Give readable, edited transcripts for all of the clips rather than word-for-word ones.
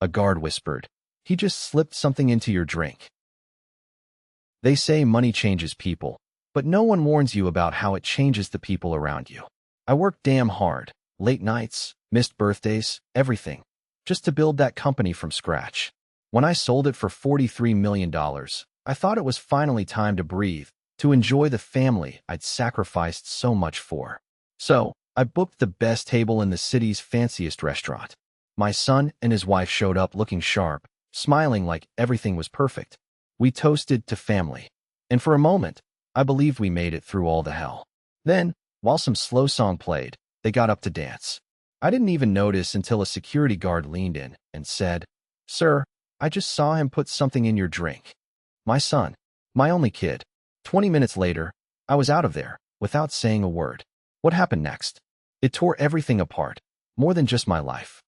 a guard whispered. He just slipped something into your drink. They say money changes people, but no one warns you about how it changes the people around you. I worked damn hard, late nights, missed birthdays, everything, just to build that company from scratch. When I sold it for $43 million, I thought it was finally time to breathe, to enjoy the family I'd sacrificed so much for. So, I booked the best table in the city's fanciest restaurant. My son and his wife showed up looking sharp, smiling like everything was perfect. We toasted to family. And for a moment, I believed we made it through all the hell. Then, while some slow song played, they got up to dance. I didn't even notice until a security guard leaned in and said, "Sir, I just saw him put something in your drink." My son, my only kid. 20 minutes later, I was out of there, without saying a word. What happened next? It tore everything apart, more than just my life.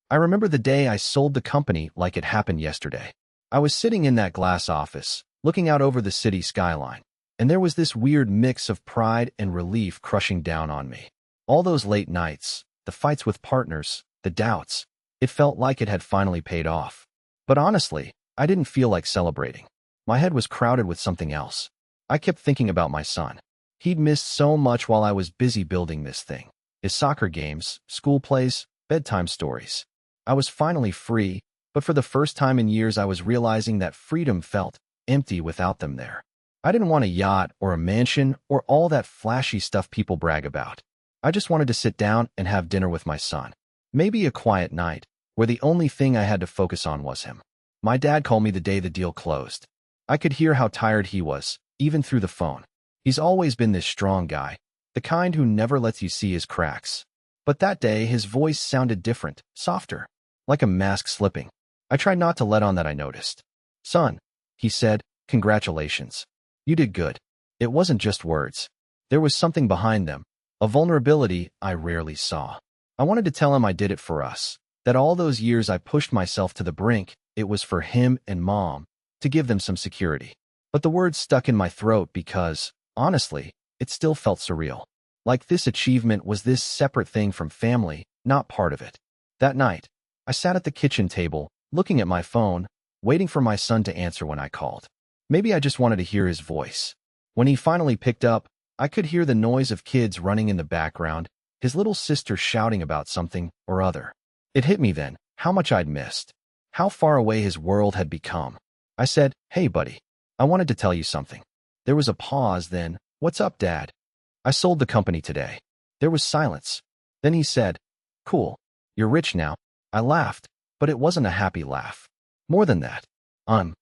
I remember the day I sold the company like it happened yesterday. I was sitting in that glass office, looking out over the city skyline, and there was this weird mix of pride and relief crushing down on me. All those late nights, the fights with partners, the doubts, it felt like it had finally paid off. But honestly, I didn't feel like celebrating. My head was crowded with something else. I kept thinking about my son. He'd missed so much while I was busy building this thing. His soccer games, school plays, bedtime stories. I was finally free, but for the first time in years I was realizing that freedom felt empty without them there. I didn't want a yacht or a mansion or all that flashy stuff people brag about. I just wanted to sit down and have dinner with my son. Maybe a quiet night, where the only thing I had to focus on was him. My dad called me the day the deal closed. I could hear how tired he was, even through the phone. He's always been this strong guy, the kind who never lets you see his cracks. But that day, his voice sounded different, softer, like a mask slipping. I tried not to let on that I noticed. "Son," he said, "congratulations. You did good." It wasn't just words. There was something behind them, a vulnerability I rarely saw. I wanted to tell him I did it for us, that all those years I pushed myself to the brink, it was for him and Mom, to give them some security. But the words stuck in my throat because, honestly, it still felt surreal. Like this achievement was this separate thing from family, not part of it. That night, I sat at the kitchen table, looking at my phone, waiting for my son to answer when I called. Maybe I just wanted to hear his voice. When he finally picked up, I could hear the noise of kids running in the background, his little sister shouting about something or other. It hit me then, how much I'd missed. How far away his world had become. I said, "Hey, buddy, I wanted to tell you something." There was a pause, then, "What's up, Dad?" "I sold the company today." There was silence. Then he said, "Cool. You're rich now." I laughed, but it wasn't a happy laugh. More than that. I'm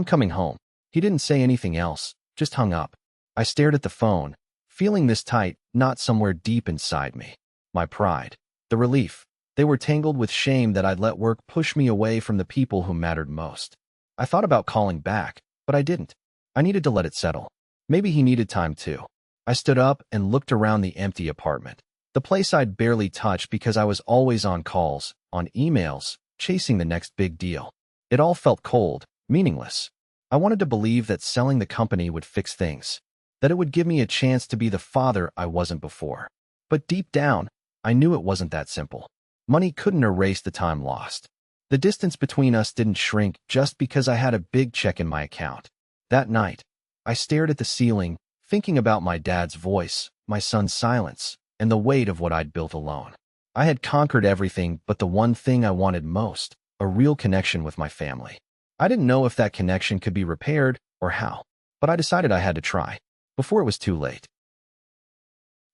coming home." He didn't say anything else, just hung up. I stared at the phone, feeling this tight, not somewhere deep inside me. My pride, the relief, they were tangled with shame that I'd let work push me away from the people who mattered most. I thought about calling back, but I didn't. I needed to let it settle. Maybe he needed time too. I stood up and looked around the empty apartment. The place I'd barely touched because I was always on calls, on emails, chasing the next big deal. It all felt cold, meaningless. I wanted to believe that selling the company would fix things, that it would give me a chance to be the father I wasn't before. But deep down, I knew it wasn't that simple. Money couldn't erase the time lost. The distance between us didn't shrink just because I had a big check in my account. That night, I stared at the ceiling, thinking about my dad's voice, my son's silence, and the weight of what I'd built alone. I had conquered everything but the one thing I wanted most, a real connection with my family. I didn't know if that connection could be repaired or how, but I decided I had to try, before it was too late.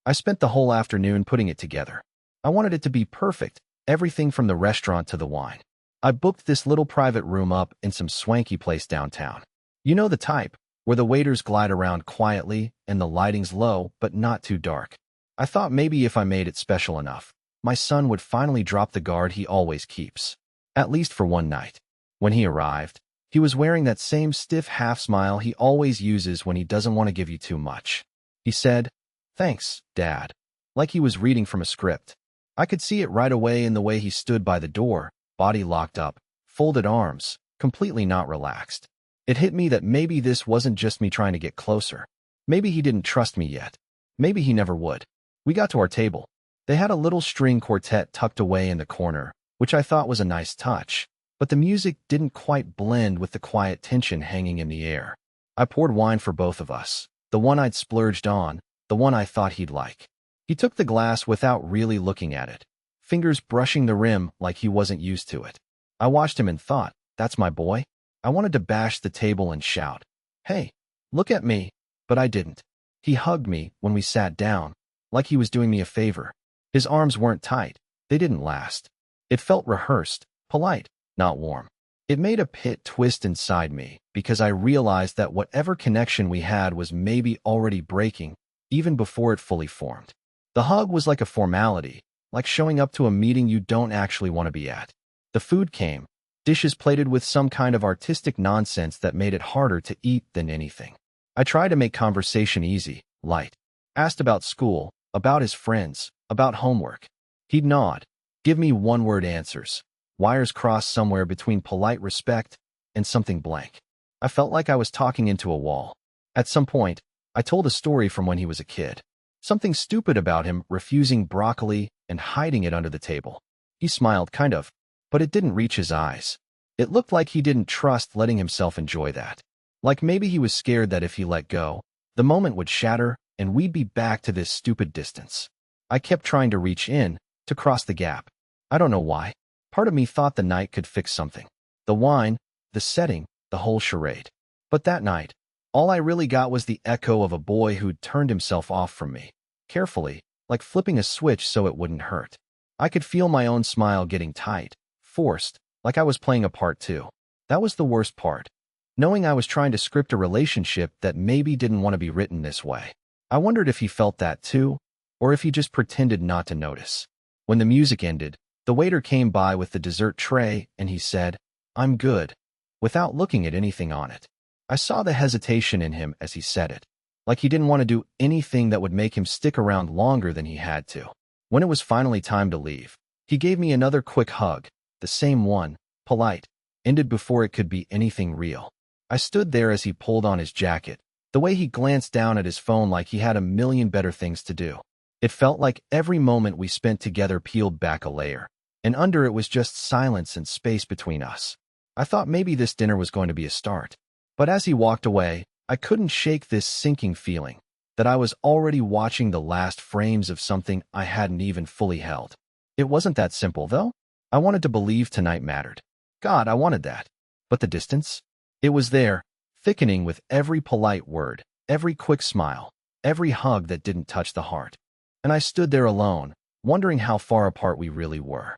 I spent the whole afternoon putting it together. I wanted it to be perfect, everything from the restaurant to the wine. I booked this little private room up in some swanky place downtown. You know the type, where the waiters glide around quietly and the lighting's low but not too dark. I thought maybe if I made it special enough, my son would finally drop the guard he always keeps. At least for one night. When he arrived, he was wearing that same stiff half-smile he always uses when he doesn't want to give you too much. He said, "Thanks, Dad," like he was reading from a script. I could see it right away in the way he stood by the door, body locked up, folded arms, completely not relaxed. It hit me that maybe this wasn't just me trying to get closer. Maybe he didn't trust me yet. Maybe he never would. We got to our table. They had a little string quartet tucked away in the corner, which I thought was a nice touch, but the music didn't quite blend with the quiet tension hanging in the air. I poured wine for both of us, the one I'd splurged on, the one I thought he'd like. He took the glass without really looking at it, fingers brushing the rim like he wasn't used to it. I watched him and thought, that's my boy? I wanted to bash the table and shout, hey, look at me, but I didn't. He hugged me when we sat down, like he was doing me a favor. His arms weren't tight. They didn't last. It felt rehearsed, polite, not warm. It made a pit twist inside me because I realized that whatever connection we had was maybe already breaking, even before it fully formed. The hug was like a formality, like showing up to a meeting you don't actually want to be at. The food came, dishes plated with some kind of artistic nonsense that made it harder to eat than anything. I tried to make conversation easy, light. Asked about school, about his friends, about homework. He'd nod, give me one-word answers, wires crossed somewhere between polite respect and something blank. I felt like I was talking into a wall. At some point, I told a story from when he was a kid. Something stupid about him refusing broccoli and hiding it under the table. He smiled, kind of, but it didn't reach his eyes. It looked like he didn't trust letting himself enjoy that. Like maybe he was scared that if he let go, the moment would shatter and we'd be back to this stupid distance. I kept trying to reach in, to cross the gap. I don't know why. Part of me thought the night could fix something. The wine, the setting, the whole charade. But that night, all I really got was the echo of a boy who'd turned himself off from me, carefully, like flipping a switch so it wouldn't hurt. I could feel my own smile getting tight, forced, like I was playing a part too. That was the worst part. Knowing I was trying to script a relationship that maybe didn't want to be written this way. I wondered if he felt that too, or if he just pretended not to notice. When the music ended, the waiter came by with the dessert tray and he said, "I'm good," without looking at anything on it. I saw the hesitation in him as he said it, like he didn't want to do anything that would make him stick around longer than he had to. When it was finally time to leave, he gave me another quick hug, the same one, polite, ended before it could be anything real. I stood there as he pulled on his jacket, the way he glanced down at his phone like he had a million better things to do. It felt like every moment we spent together peeled back a layer, and under it was just silence and space between us. I thought maybe this dinner was going to be a start. But as he walked away, I couldn't shake this sinking feeling that I was already watching the last frames of something I hadn't even fully held. It wasn't that simple, though. I wanted to believe tonight mattered. God, I wanted that. But the distance? It was there, thickening with every polite word, every quick smile, every hug that didn't touch the heart. And I stood there alone, wondering how far apart we really were.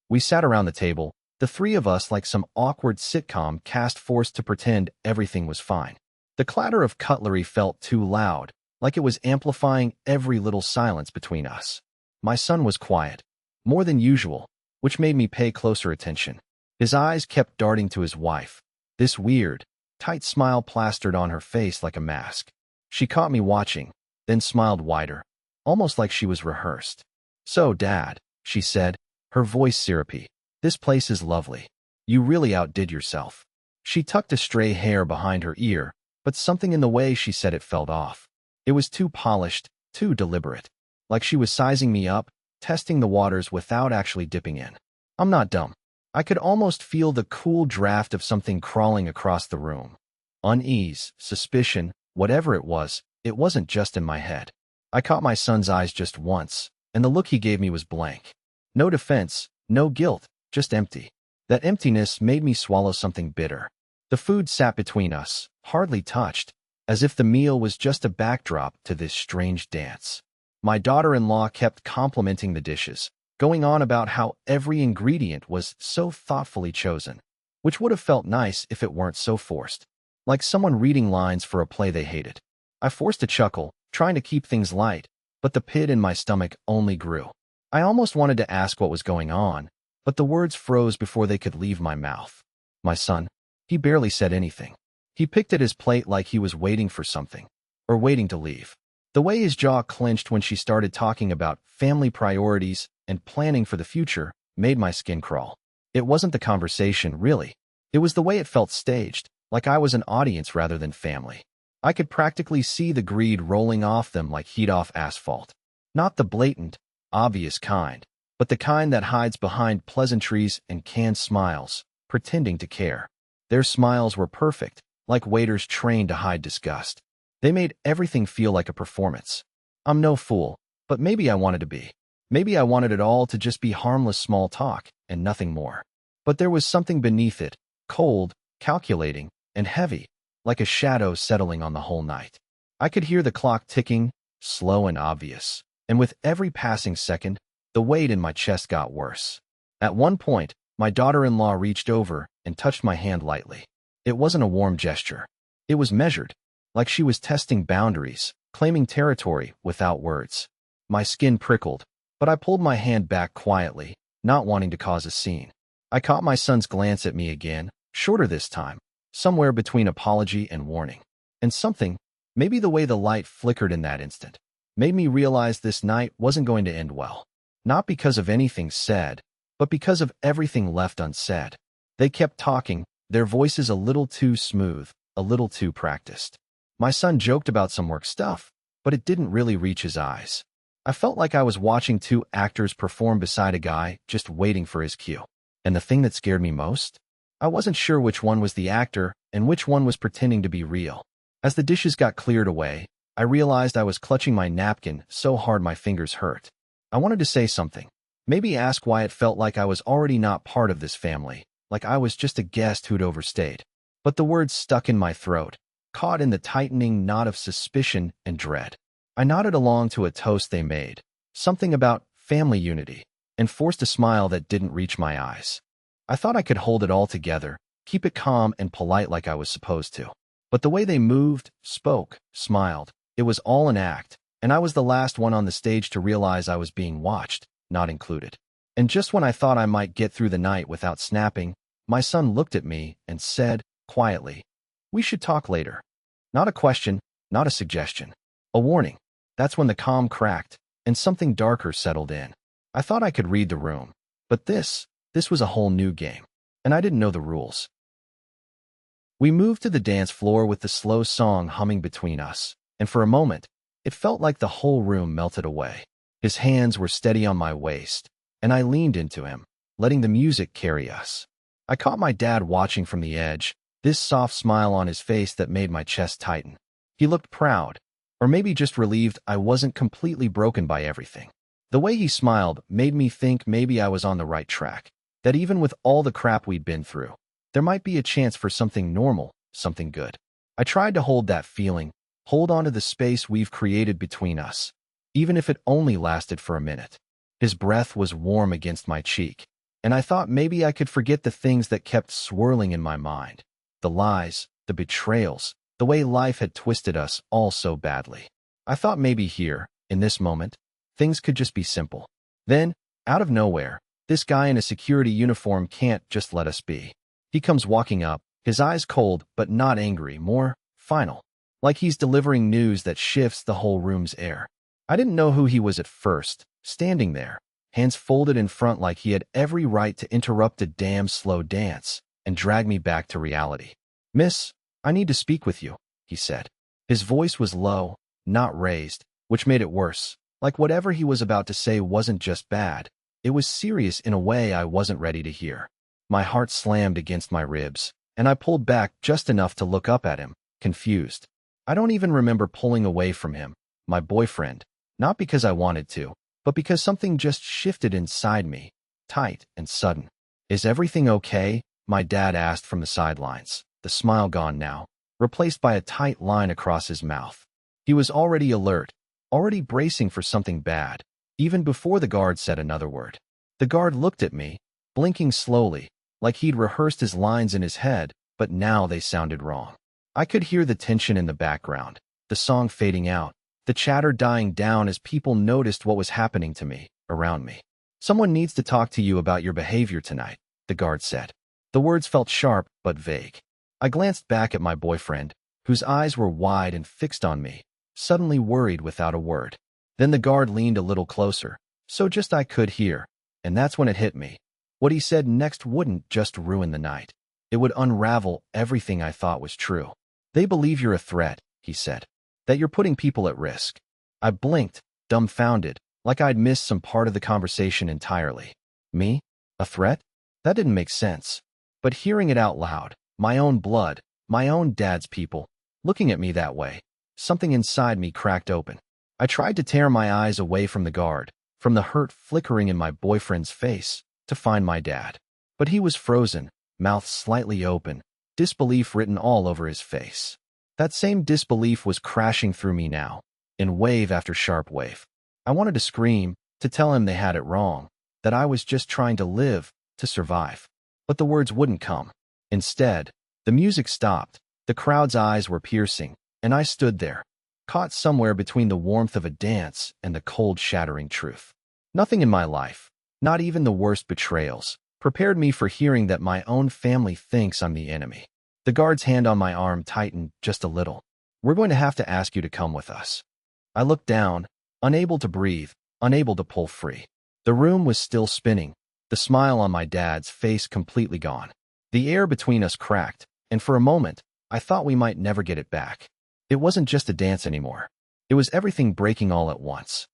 We sat around the table, the three of us like some awkward sitcom cast forced to pretend everything was fine. The clatter of cutlery felt too loud, like it was amplifying every little silence between us. My son was quiet, more than usual, which made me pay closer attention. His eyes kept darting to his wife, this weird, tight smile plastered on her face like a mask. She caught me watching, then smiled wider, almost like she was rehearsed. "So, Dad," she said, her voice syrupy, "this place is lovely. You really outdid yourself." She tucked a stray hair behind her ear, but something in the way she said it felt off. It was too polished, too deliberate, like she was sizing me up, testing the waters without actually dipping in. I'm not dumb. I could almost feel the cool draft of something crawling across the room. Unease, suspicion, whatever it wasn't just in my head. I caught my son's eyes just once, and the look he gave me was blank. No defense, no guilt, just empty. That emptiness made me swallow something bitter. The food sat between us, hardly touched, as if the meal was just a backdrop to this strange dance. My daughter-in-law kept complimenting the dishes, going on about how every ingredient was so thoughtfully chosen, which would have felt nice if it weren't so forced, like someone reading lines for a play they hated. I forced a chuckle, trying to keep things light, but the pit in my stomach only grew. I almost wanted to ask what was going on, but the words froze before they could leave my mouth. My son, he barely said anything. He picked at his plate like he was waiting for something, or waiting to leave. The way his jaw clenched when she started talking about family priorities and planning for the future made my skin crawl. It wasn't the conversation, really. It was the way it felt staged, like I was an audience rather than family. I could practically see the greed rolling off them like heat off asphalt. Not the blatant, obvious kind, but the kind that hides behind pleasantries and canned smiles, pretending to care. Their smiles were perfect, like waiters trained to hide disgust. They made everything feel like a performance. I'm no fool, but maybe I wanted to be. Maybe I wanted it all to just be harmless small talk and nothing more. But there was something beneath it, cold, calculating, and heavy, like a shadow settling on the whole night. I could hear the clock ticking, slow and obvious, and with every passing second, the weight in my chest got worse. At one point, my daughter-in-law reached over and touched my hand lightly. It wasn't a warm gesture. It was measured, like she was testing boundaries, claiming territory without words. My skin prickled, but I pulled my hand back quietly, not wanting to cause a scene. I caught my son's glance at me again, shorter this time, somewhere between apology and warning. And something, maybe the way the light flickered in that instant, made me realize this night wasn't going to end well. Not because of anything said, but because of everything left unsaid. They kept talking, their voices a little too smooth, a little too practiced. My son joked about some work stuff, but it didn't really reach his eyes. I felt like I was watching two actors perform beside a guy just waiting for his cue. And the thing that scared me most? I wasn't sure which one was the actor and which one was pretending to be real. As the dishes got cleared away, I realized I was clutching my napkin so hard my fingers hurt. I wanted to say something, maybe ask why it felt like I was already not part of this family, like I was just a guest who'd overstayed. But the words stuck in my throat, caught in the tightening knot of suspicion and dread. I nodded along to a toast they made, something about family unity, and forced a smile that didn't reach my eyes. I thought I could hold it all together, keep it calm and polite like I was supposed to. But the way they moved, spoke, smiled, it was all an act, and I was the last one on the stage to realize I was being watched, not included. And just when I thought I might get through the night without snapping, my son looked at me and said, quietly, "We should talk later." Not a question, not a suggestion. A warning. That's when the calm cracked, and something darker settled in. I thought I could read the room, but this was a whole new game, and I didn't know the rules. We moved to the dance floor with the slow song humming between us, and for a moment, it felt like the whole room melted away. His hands were steady on my waist, and I leaned into him, letting the music carry us. I caught my dad watching from the edge, this soft smile on his face that made my chest tighten. He looked proud, or maybe just relieved I wasn't completely broken by everything. The way he smiled made me think maybe I was on the right track, that even with all the crap we'd been through, there might be a chance for something normal, something good. I tried to hold that feeling, hold on to the space we've created between us, even if it only lasted for a minute. His breath was warm against my cheek, and I thought maybe I could forget the things that kept swirling in my mind. The lies, the betrayals, the way life had twisted us all so badly. I thought maybe here, in this moment, things could just be simple. Then, out of nowhere, this guy in a security uniform can't just let us be. He comes walking up, his eyes cold but not angry, more final, like he's delivering news that shifts the whole room's air. I didn't know who he was at first, standing there, hands folded in front like he had every right to interrupt a damn slow dance and drag me back to reality. "Miss, I need to speak with you," he said. His voice was low, not raised, which made it worse, like whatever he was about to say wasn't just bad, it was serious in a way I wasn't ready to hear. My heart slammed against my ribs, and I pulled back just enough to look up at him, confused. I don't even remember pulling away from him, my boyfriend, not because I wanted to, but because something just shifted inside me, tight and sudden. "Is everything okay?" my dad asked from the sidelines, the smile gone now, replaced by a tight line across his mouth. He was already alert, already bracing for something bad, even before the guard said another word. The guard looked at me, blinking slowly, like he'd rehearsed his lines in his head, but now they sounded wrong. I could hear the tension in the background, the song fading out, the chatter dying down as people noticed what was happening to me, around me. "Someone needs to talk to you about your behavior tonight," the guard said. The words felt sharp but vague. I glanced back at my boyfriend, whose eyes were wide and fixed on me, suddenly worried without a word. Then the guard leaned a little closer, so just I could hear, and that's when it hit me. What he said next wouldn't just ruin the night. It would unravel everything I thought was true. "They believe you're a threat," he said, "that you're putting people at risk." I blinked, dumbfounded, like I'd missed some part of the conversation entirely. Me? A threat? That didn't make sense. But hearing it out loud, my own blood, my own dad's people, looking at me that way, something inside me cracked open. I tried to tear my eyes away from the guard, from the hurt flickering in my boyfriend's face, to find my dad. But he was frozen, mouth slightly open, disbelief written all over his face. That same disbelief was crashing through me now, in wave after sharp wave. I wanted to scream, to tell him they had it wrong, that I was just trying to live, to survive. But the words wouldn't come. Instead, the music stopped, the crowd's eyes were piercing, and I stood there, caught somewhere between the warmth of a dance and the cold, shattering truth. Nothing in my life, not even the worst betrayals, prepared me for hearing that my own family thinks I'm the enemy. The guard's hand on my arm tightened just a little. "We're going to have to ask you to come with us." I looked down, unable to breathe, unable to pull free. The room was still spinning, the smile on my dad's face completely gone. The air between us cracked, and for a moment, I thought we might never get it back. It wasn't just a dance anymore. It was everything breaking all at once.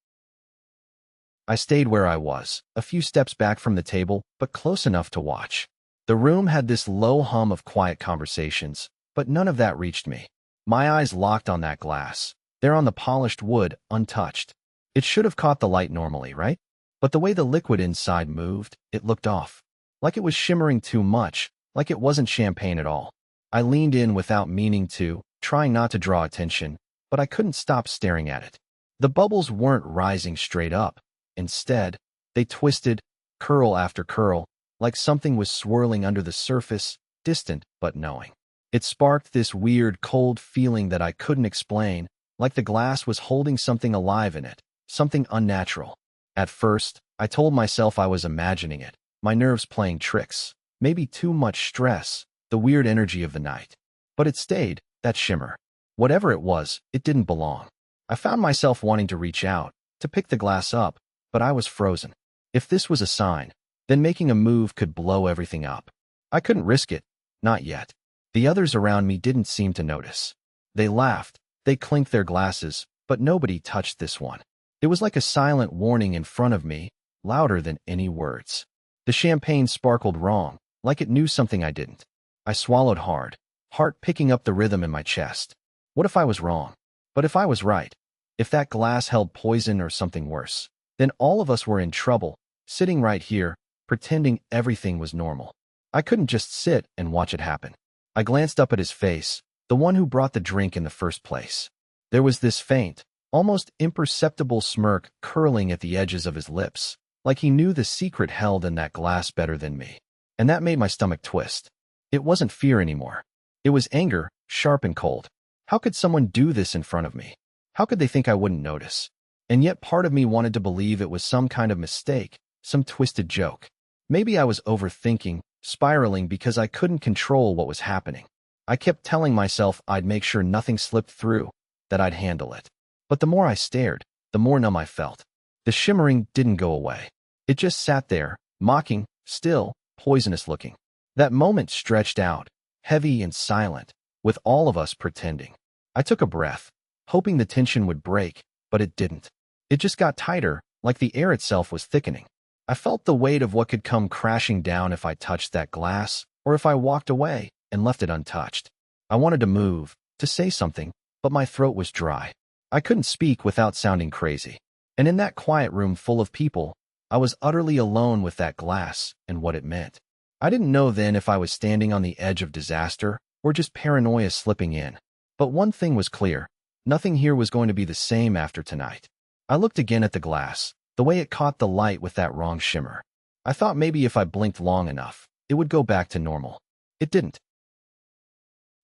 I stayed where I was, a few steps back from the table, but close enough to watch. The room had this low hum of quiet conversations, but none of that reached me. My eyes locked on that glass, there on the polished wood, untouched. It should have caught the light normally, right? But the way the liquid inside moved, it looked off. Like it was shimmering too much, like it wasn't champagne at all. I leaned in without meaning to, trying not to draw attention, but I couldn't stop staring at it. The bubbles weren't rising straight up. Instead, they twisted, curl after curl, like something was swirling under the surface, distant but knowing. It sparked this weird, cold feeling that I couldn't explain, like the glass was holding something alive in it, something unnatural. At first, I told myself I was imagining it, my nerves playing tricks, maybe too much stress, the weird energy of the night. But it stayed, that shimmer. Whatever it was, it didn't belong. I found myself wanting to reach out, to pick the glass up, but I was frozen. If this was a sign, then making a move could blow everything up. I couldn't risk it, not yet. The others around me didn't seem to notice. They laughed, they clinked their glasses, but nobody touched this one. It was like a silent warning in front of me, louder than any words. The champagne sparkled wrong, like it knew something I didn't. I swallowed hard, heart picking up the rhythm in my chest. What if I was wrong? But if I was right, if that glass held poison or something worse, then all of us were in trouble, sitting right here, pretending everything was normal. I couldn't just sit and watch it happen. I glanced up at his face, the one who brought the drink in the first place. There was this faint, almost imperceptible smirk curling at the edges of his lips, like he knew the secret held in that glass better than me. And that made my stomach twist. It wasn't fear anymore. It was anger, sharp and cold. How could someone do this in front of me? How could they think I wouldn't notice? And yet part of me wanted to believe it was some kind of mistake, some twisted joke. Maybe I was overthinking, spiraling because I couldn't control what was happening. I kept telling myself I'd make sure nothing slipped through, that I'd handle it. But the more I stared, the more numb I felt. The shimmering didn't go away. It just sat there, mocking, still, poisonous looking. That moment stretched out, heavy and silent, with all of us pretending. I took a breath, hoping the tension would break, but it didn't. It just got tighter, like the air itself was thickening. I felt the weight of what could come crashing down if I touched that glass, or if I walked away and left it untouched. I wanted to move, to say something, but my throat was dry. I couldn't speak without sounding crazy. And in that quiet room full of people, I was utterly alone with that glass and what it meant. I didn't know then if I was standing on the edge of disaster or just paranoia slipping in. But one thing was clear. Nothing here was going to be the same after tonight. I looked again at the glass, the way it caught the light with that wrong shimmer. I thought maybe if I blinked long enough, it would go back to normal. It didn't.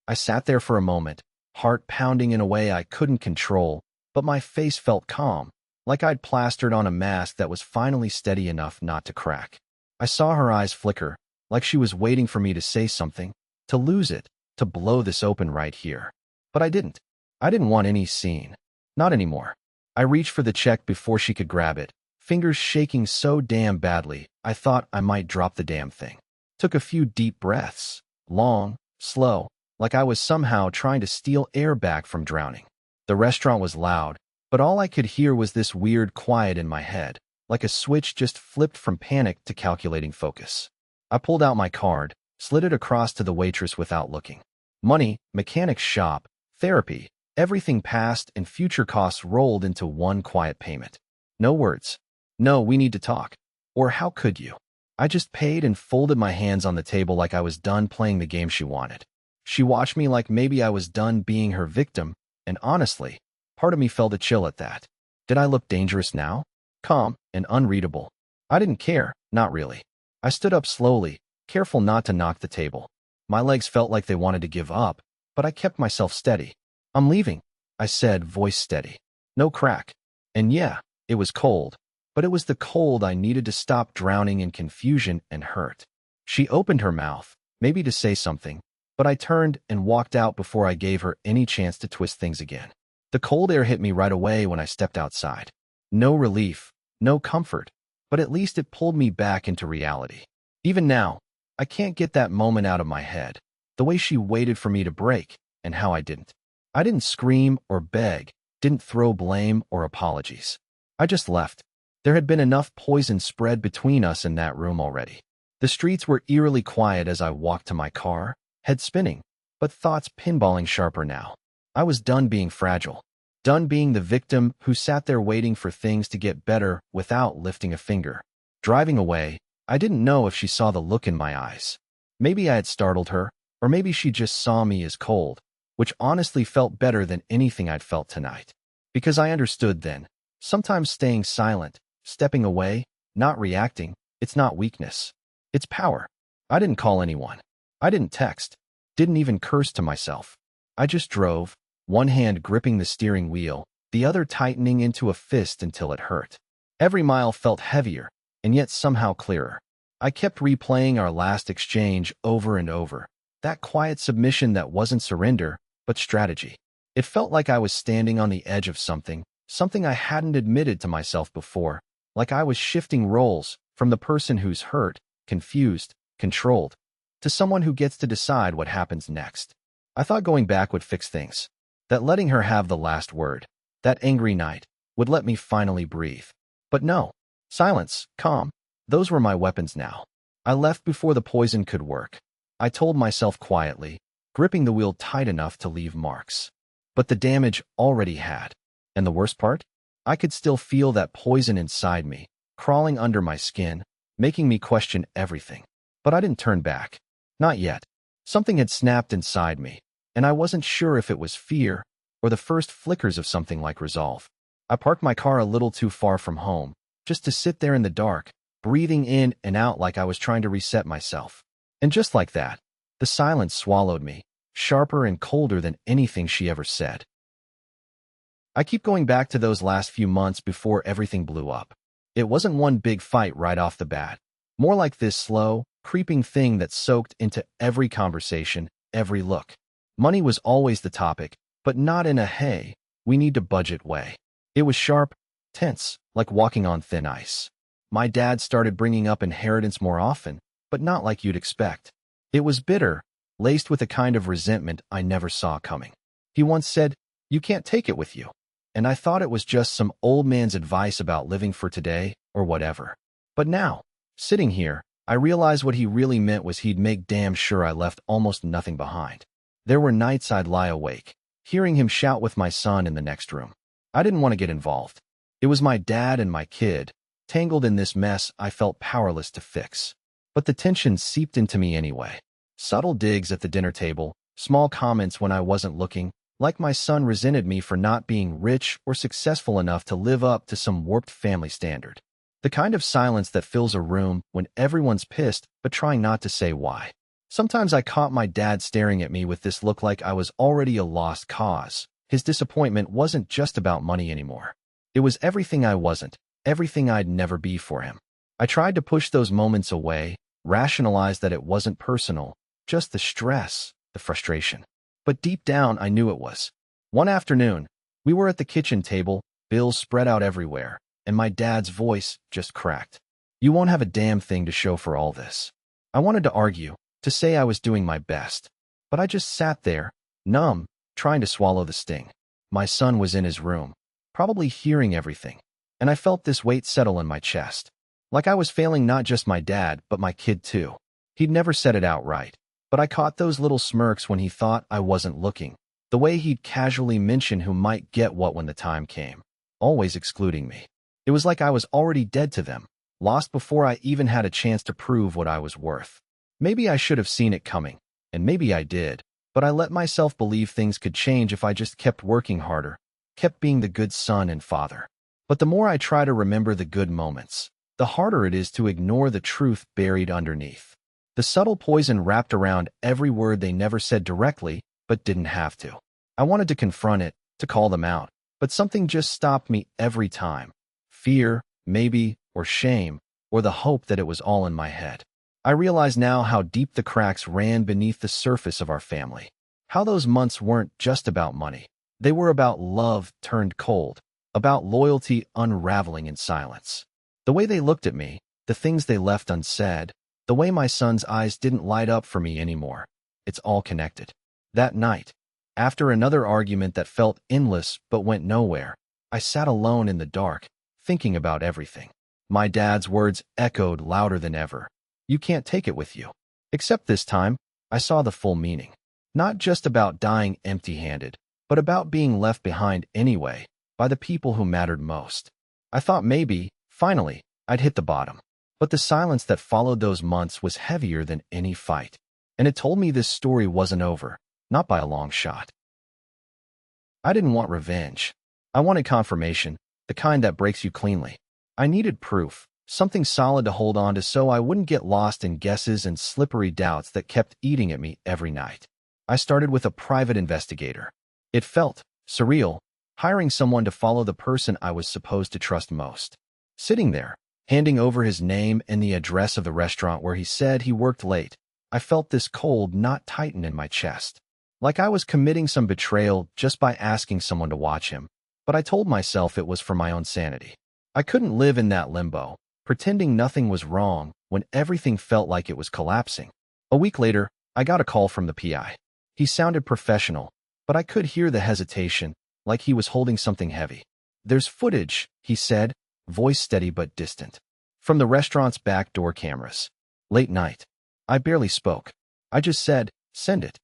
I sat there for a moment, heart pounding in a way I couldn't control, but my face felt calm, like I'd plastered on a mask that was finally steady enough not to crack. I saw her eyes flicker, like she was waiting for me to say something, to lose it, to blow this open right here. But I didn't. I didn't want any scene. Not anymore. I reached for the check before she could grab it, fingers shaking so damn badly, I thought I might drop the damn thing. Took a few deep breaths, long, slow, like I was somehow trying to steal air back from drowning. The restaurant was loud, But all I could hear was this weird quiet in my head, like a switch just flipped from panic to calculating focus. I pulled out my card, slid it across to the waitress without looking. Money, mechanic's shop, therapy, everything past and future costs rolled into one quiet payment. No words. No, we need to talk. Or how could you? I just paid and folded my hands on the table like I was done playing the game she wanted. She watched me like maybe I was done being her victim, and honestly, part of me felt a chill at that. Did I look dangerous now? Calm and unreadable. I didn't care, not really. I stood up slowly, careful not to knock the table. My legs felt like they wanted to give up, but I kept myself steady. I'm leaving, I said, voice steady. No crack. And yeah, it was cold, but it was the cold I needed to stop drowning in confusion and hurt. She opened her mouth, maybe to say something, but I turned and walked out before I gave her any chance to twist things again. The cold air hit me right away when I stepped outside. No relief, no comfort, but at least it pulled me back into reality. Even now, I can't get that moment out of my head, the way she waited for me to break, and how I didn't. I didn't scream or beg, didn't throw blame or apologies. I just left. There had been enough poison spread between us in that room already. The streets were eerily quiet as I walked to my car, head spinning, but thoughts pinballing sharper now. I was done being fragile, done being the victim who sat there waiting for things to get better without lifting a finger. Driving away, I didn't know if she saw the look in my eyes. Maybe I had startled her, or maybe she just saw me as cold, which honestly felt better than anything I'd felt tonight. Because I understood then, sometimes staying silent, stepping away, not reacting, it's not weakness. It's power. I didn't call anyone. I didn't text. Didn't even curse to myself. I just drove, one hand gripping the steering wheel, the other tightening into a fist until it hurt. Every mile felt heavier, and yet somehow clearer. I kept replaying our last exchange over and over, that quiet submission that wasn't surrender, but strategy. It felt like I was standing on the edge of something I hadn't admitted to myself before, like I was shifting roles from the person who's hurt, confused, controlled, to someone who gets to decide what happens next. I thought going back would fix things, that letting her have the last word, that angry night, would let me finally breathe. But no. Silence, calm, those were my weapons now. I left before the poison could work. I told myself quietly, gripping the wheel tight enough to leave marks. But the damage already had. And the worst part? I could still feel that poison inside me, crawling under my skin, making me question everything. But I didn't turn back. Not yet. Something had snapped inside me, and I wasn't sure if it was fear or the first flickers of something like resolve. I parked my car a little too far from home, just to sit there in the dark, breathing in and out like I was trying to reset myself. And just like that, the silence swallowed me, sharper and colder than anything she ever said. I keep going back to those last few months before everything blew up. It wasn't one big fight right off the bat. More like this slow, creeping thing that soaked into every conversation, every look. Money was always the topic, but not in a hey, we need to budget way. It was sharp, tense, like walking on thin ice. My dad started bringing up inheritance more often, but not like you'd expect. It was bitter, laced with a kind of resentment I never saw coming. He once said, "You can't take it with you." And I thought it was just some old man's advice about living for today or whatever. But now, sitting here, I realized what he really meant was he'd make damn sure I left almost nothing behind. There were nights I'd lie awake, hearing him shout with my son in the next room. I didn't want to get involved. It was my dad and my kid, tangled in this mess I felt powerless to fix. But the tension seeped into me anyway. Subtle digs at the dinner table, small comments when I wasn't looking, like my son resented me for not being rich or successful enough to live up to some warped family standard. The kind of silence that fills a room when everyone's pissed but trying not to say why. Sometimes I caught my dad staring at me with this look like I was already a lost cause. His disappointment wasn't just about money anymore. It was everything I wasn't, everything I'd never be for him. I tried to push those moments away, rationalize that it wasn't personal, just the stress, the frustration. But deep down, I knew it was. One afternoon, we were at the kitchen table, bills spread out everywhere, and my dad's voice just cracked. "You won't have a damn thing to show for all this." I wanted to argue, to say I was doing my best, but I just sat there, numb, trying to swallow the sting. My son was in his room. probably hearing everything. And I felt this weight settle in my chest. Like I was failing not just my dad, but my kid too. He'd never said it outright, but I caught those little smirks when he thought I wasn't looking. The way he'd casually mention who might get what when the time came, always excluding me. It was like I was already dead to them, lost before I even had a chance to prove what I was worth. Maybe I should have seen it coming, and maybe I did, but I let myself believe things could change if I just kept working harder, kept being the good son and father. But the more I try to remember the good moments, the harder it is to ignore the truth buried underneath. The subtle poison wrapped around every word they never said directly, but didn't have to. I wanted to confront it, to call them out, but something just stopped me every time. Fear, maybe, or shame, or the hope that it was all in my head. I realize now how deep the cracks ran beneath the surface of our family. How those months weren't just about money. They were about love turned cold, about loyalty unraveling in silence. The way they looked at me, the things they left unsaid, the way my son's eyes didn't light up for me anymore. It's all connected. That night, after another argument that felt endless but went nowhere, I sat alone in the dark, thinking about everything. My dad's words echoed louder than ever. You can't take it with you. Except this time, I saw the full meaning. Not just about dying empty-handed, but about being left behind anyway, by the people who mattered most. I thought maybe, finally, I'd hit the bottom. But the silence that followed those months was heavier than any fight. And it told me this story wasn't over, not by a long shot. I didn't want revenge. I wanted confirmation, the kind that breaks you cleanly. I needed proof, something solid to hold on to so I wouldn't get lost in guesses and slippery doubts that kept eating at me every night. I started with a private investigator. It felt surreal, hiring someone to follow the person I was supposed to trust most. Sitting there, handing over his name and the address of the restaurant where he said he worked late, I felt this cold knot tighten in my chest. Like I was committing some betrayal just by asking someone to watch him. But I told myself it was for my own sanity. I couldn't live in that limbo, pretending nothing was wrong when everything felt like it was collapsing. A week later, I got a call from the PI. He sounded professional, but I could hear the hesitation, like he was holding something heavy. There's footage, he said, voice steady but distant. From the restaurant's back door cameras. Late night. I barely spoke. I just said, send it.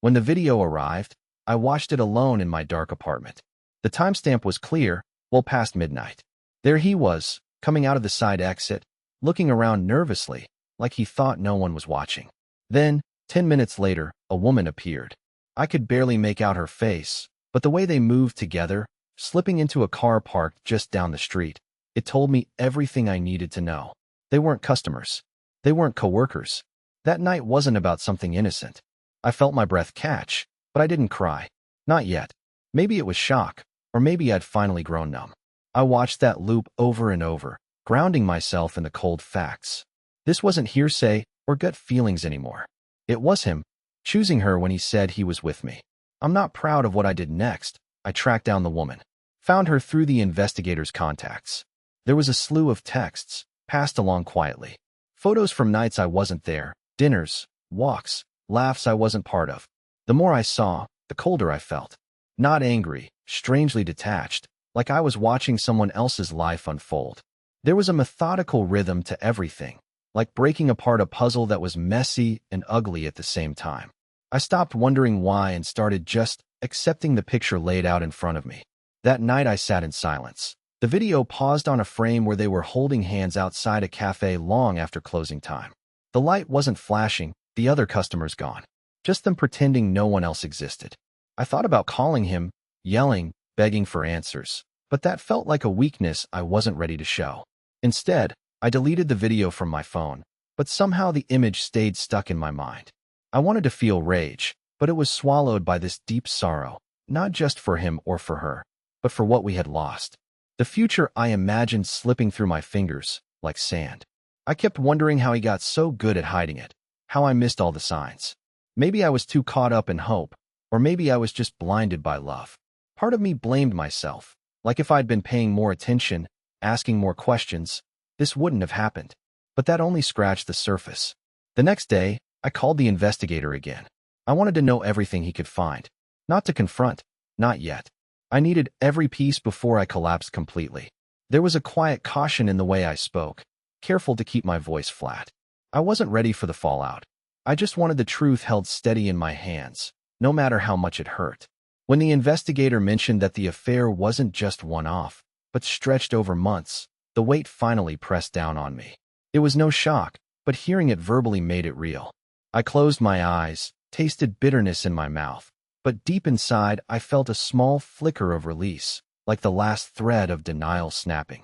When the video arrived, I watched it alone in my dark apartment. The timestamp was clear, well past midnight. There he was, coming out of the side exit, looking around nervously, like he thought no one was watching. Then, 10 minutes later, a woman appeared. I could barely make out her face, but the way they moved together, slipping into a car parked just down the street, it told me everything I needed to know. They weren't customers. They weren't coworkers. That night wasn't about something innocent. I felt my breath catch, but I didn't cry. Not yet. Maybe it was shock, or maybe I'd finally grown numb. I watched that loop over and over, grounding myself in the cold facts. This wasn't hearsay or gut feelings anymore. It was him, choosing her when he said he was with me. I'm not proud of what I did next. I tracked down the woman, found her through the investigator's contacts. There was a slew of texts, passed along quietly. Photos from nights I wasn't there, dinners, walks, laughs I wasn't part of. The more I saw, the colder I felt. Not angry, strangely detached, like I was watching someone else's life unfold. There was a methodical rhythm to everything, like breaking apart a puzzle that was messy and ugly at the same time. I stopped wondering why and started just accepting the picture laid out in front of me. That night I sat in silence. The video paused on a frame where they were holding hands outside a cafe long after closing time. The light wasn't flashing, the other customers gone. Just them pretending no one else existed. I thought about calling him, yelling, begging for answers, but that felt like a weakness I wasn't ready to show. Instead, I deleted the video from my phone, but somehow the image stayed stuck in my mind. I wanted to feel rage, but it was swallowed by this deep sorrow, not just for him or for her, but for what we had lost. The future I imagined slipping through my fingers, like sand. I kept wondering how he got so good at hiding it, how I missed all the signs. Maybe I was too caught up in hope, or maybe I was just blinded by love. Part of me blamed myself, like if I'd been paying more attention, asking more questions, this wouldn't have happened. But that only scratched the surface. The next day, I called the investigator again. I wanted to know everything he could find. Not to confront, not yet. I needed every piece before I collapsed completely. There was a quiet caution in the way I spoke, careful to keep my voice flat. I wasn't ready for the fallout. I just wanted the truth held steady in my hands, no matter how much it hurt. When the investigator mentioned that the affair wasn't just one-off, but stretched over months, the weight finally pressed down on me. It was no shock, but hearing it verbally made it real. I closed my eyes, tasted bitterness in my mouth, but deep inside I felt a small flicker of release, like the last thread of denial snapping.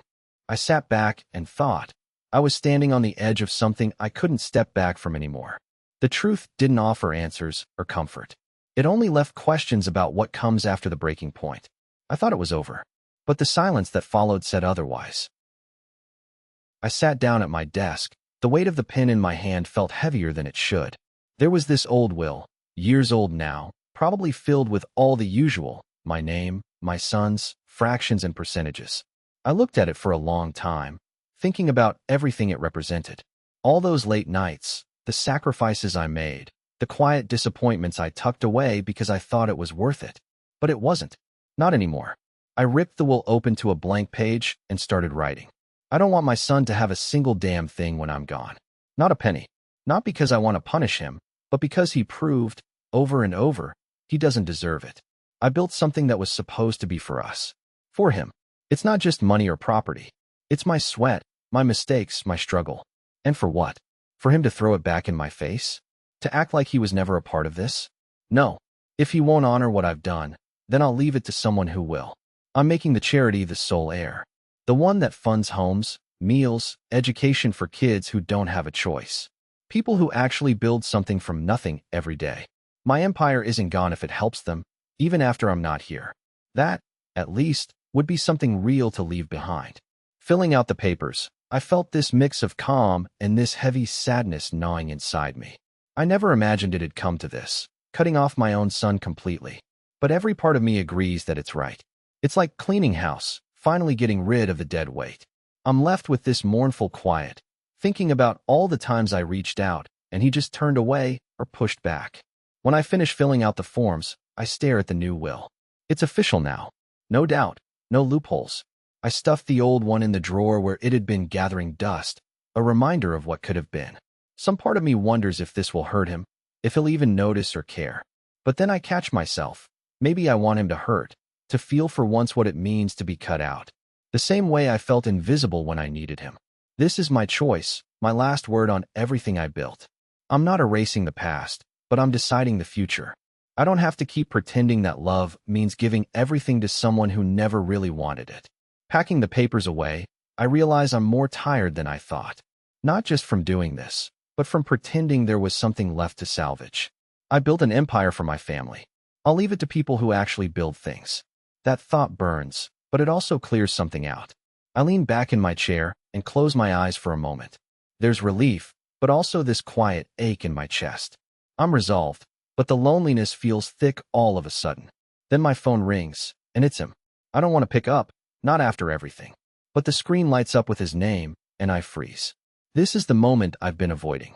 I sat back and thought. I was standing on the edge of something I couldn't step back from anymore. The truth didn't offer answers or comfort. It only left questions about what comes after the breaking point. I thought it was over, but the silence that followed said otherwise. I sat down at my desk. The weight of the pen in my hand felt heavier than it should. There was this old will, years old now, probably filled with all the usual, my name, my sons, fractions and percentages. I looked at it for a long time, thinking about everything it represented. All those late nights, the sacrifices I made, the quiet disappointments I tucked away because I thought it was worth it. But it wasn't. Not anymore. I ripped the will open to a blank page and started writing. I don't want my son to have a single damn thing when I'm gone. Not a penny. Not because I want to punish him, but because he proved, over and over, he doesn't deserve it. I built something that was supposed to be for us. For him. It's not just money or property. It's my sweat, my mistakes, my struggle. And for what? For him to throw it back in my face? To act like he was never a part of this? No. If he won't honor what I've done, then I'll leave it to someone who will. I'm making the charity the sole heir. The one that funds homes, meals, education for kids who don't have a choice. People who actually build something from nothing every day. My empire isn't gone if it helps them, even after I'm not here. That, at least, would be something real to leave behind. Filling out the papers, I felt this mix of calm and this heavy sadness gnawing inside me. I never imagined it'd come to this, cutting off my own son completely. But every part of me agrees that it's right. It's like cleaning house, finally getting rid of the dead weight. I'm left with this mournful quiet, thinking about all the times I reached out, and he just turned away or pushed back. When I finish filling out the forms, I stare at the new will. It's official now. No doubt, no loopholes. I stuffed the old one in the drawer where it had been gathering dust, a reminder of what could have been. Some part of me wonders if this will hurt him, if he'll even notice or care. But then I catch myself. Maybe I want him to hurt, to feel for once what it means to be cut out. The same way I felt invisible when I needed him. This is my choice, my last word on everything I built. I'm not erasing the past, but I'm deciding the future. I don't have to keep pretending that love means giving everything to someone who never really wanted it. Packing the papers away, I realize I'm more tired than I thought. Not just from doing this, but from pretending there was something left to salvage. I built an empire for my family. I'll leave it to people who actually build things. That thought burns, but it also clears something out. I lean back in my chair and close my eyes for a moment. There's relief, but also this quiet ache in my chest. I'm resolved, but the loneliness feels thick all of a sudden. Then my phone rings, and it's him. I don't want to pick up, not after everything. But the screen lights up with his name, and I freeze. This is the moment I've been avoiding.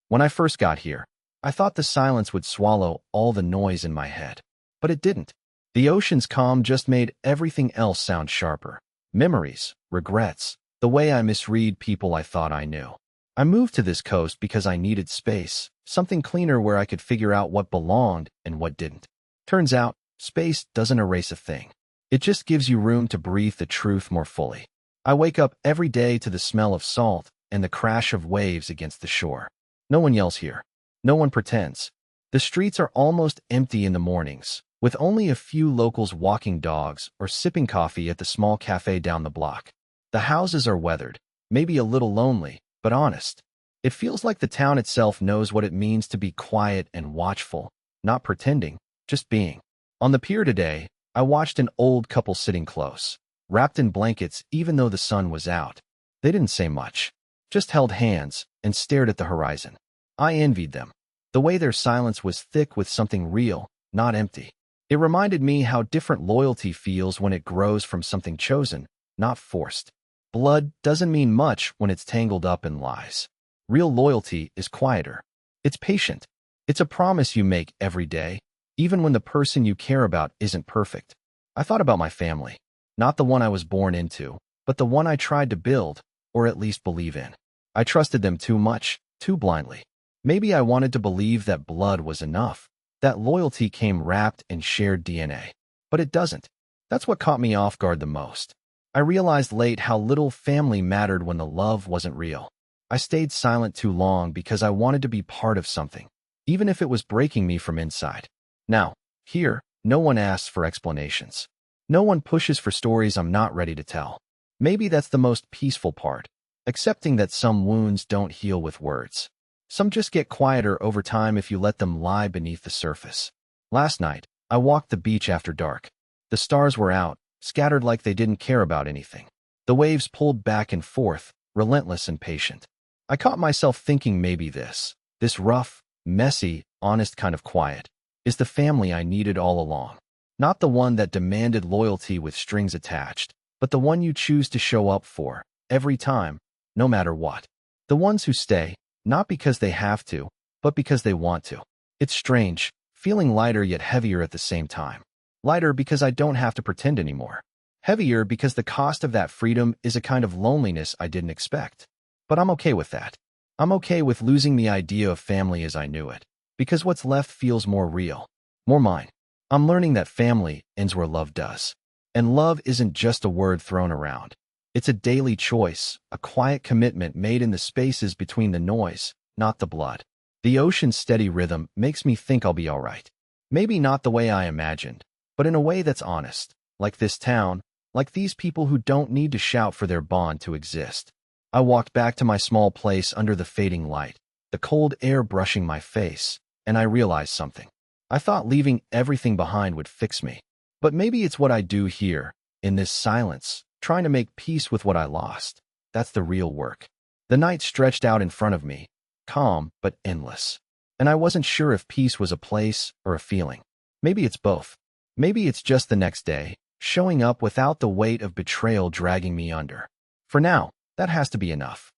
When I first got here, I thought the silence would swallow all the noise in my head. But it didn't. The ocean's calm just made everything else sound sharper. Memories, regrets, the way I misread people I thought I knew. I moved to this coast because I needed space, something cleaner where I could figure out what belonged and what didn't. Turns out, space doesn't erase a thing. It just gives you room to breathe the truth more fully. I wake up every day to the smell of salt and the crash of waves against the shore. No one yells here. No one pretends. The streets are almost empty in the mornings, with only a few locals walking dogs or sipping coffee at the small cafe down the block. The houses are weathered, maybe a little lonely, but honest. It feels like the town itself knows what it means to be quiet and watchful, not pretending, just being. On the pier today, I watched an old couple sitting close, wrapped in blankets even though the sun was out. They didn't say much, just held hands and stared at the horizon. I envied them. The way their silence was thick with something real, not empty. It reminded me how different loyalty feels when it grows from something chosen, not forced. Blood doesn't mean much when it's tangled up in lies. Real loyalty is quieter. It's patient. It's a promise you make every day, even when the person you care about isn't perfect. I thought about my family, not the one I was born into, but the one I tried to build, or at least believe in. I trusted them too much, too blindly. Maybe I wanted to believe that blood was enough, that loyalty came wrapped in shared DNA. But it doesn't. That's what caught me off guard the most. I realized late how little family mattered when the love wasn't real. I stayed silent too long because I wanted to be part of something, even if it was breaking me from inside. Now, here, no one asks for explanations. No one pushes for stories I'm not ready to tell. Maybe that's the most peaceful part, accepting that some wounds don't heal with words. Some just get quieter over time if you let them lie beneath the surface. Last night, I walked the beach after dark. The stars were out, scattered like they didn't care about anything. The waves pulled back and forth, relentless and patient. I caught myself thinking maybe this rough, messy, honest kind of quiet, is the family I needed all along. Not the one that demanded loyalty with strings attached, but the one you choose to show up for, every time, no matter what. The ones who stay, not because they have to, but because they want to. It's strange, feeling lighter yet heavier at the same time. Lighter because I don't have to pretend anymore. Heavier because the cost of that freedom is a kind of loneliness I didn't expect. But I'm okay with that. I'm okay with losing the idea of family as I knew it, because what's left feels more real, more mine. I'm learning that family ends where love does. And love isn't just a word thrown around. It's a daily choice, a quiet commitment made in the spaces between the noise, not the blood. The ocean's steady rhythm makes me think I'll be all right. Maybe not the way I imagined, but in a way that's honest, like this town, like these people who don't need to shout for their bond to exist. I walked back to my small place under the fading light, the cold air brushing my face, and I realized something. I thought leaving everything behind would fix me. But maybe it's what I do here, in this silence, trying to make peace with what I lost. That's the real work. The night stretched out in front of me, calm but endless. And I wasn't sure if peace was a place or a feeling. Maybe it's both. Maybe it's just the next day, showing up without the weight of betrayal dragging me under. For now, that has to be enough.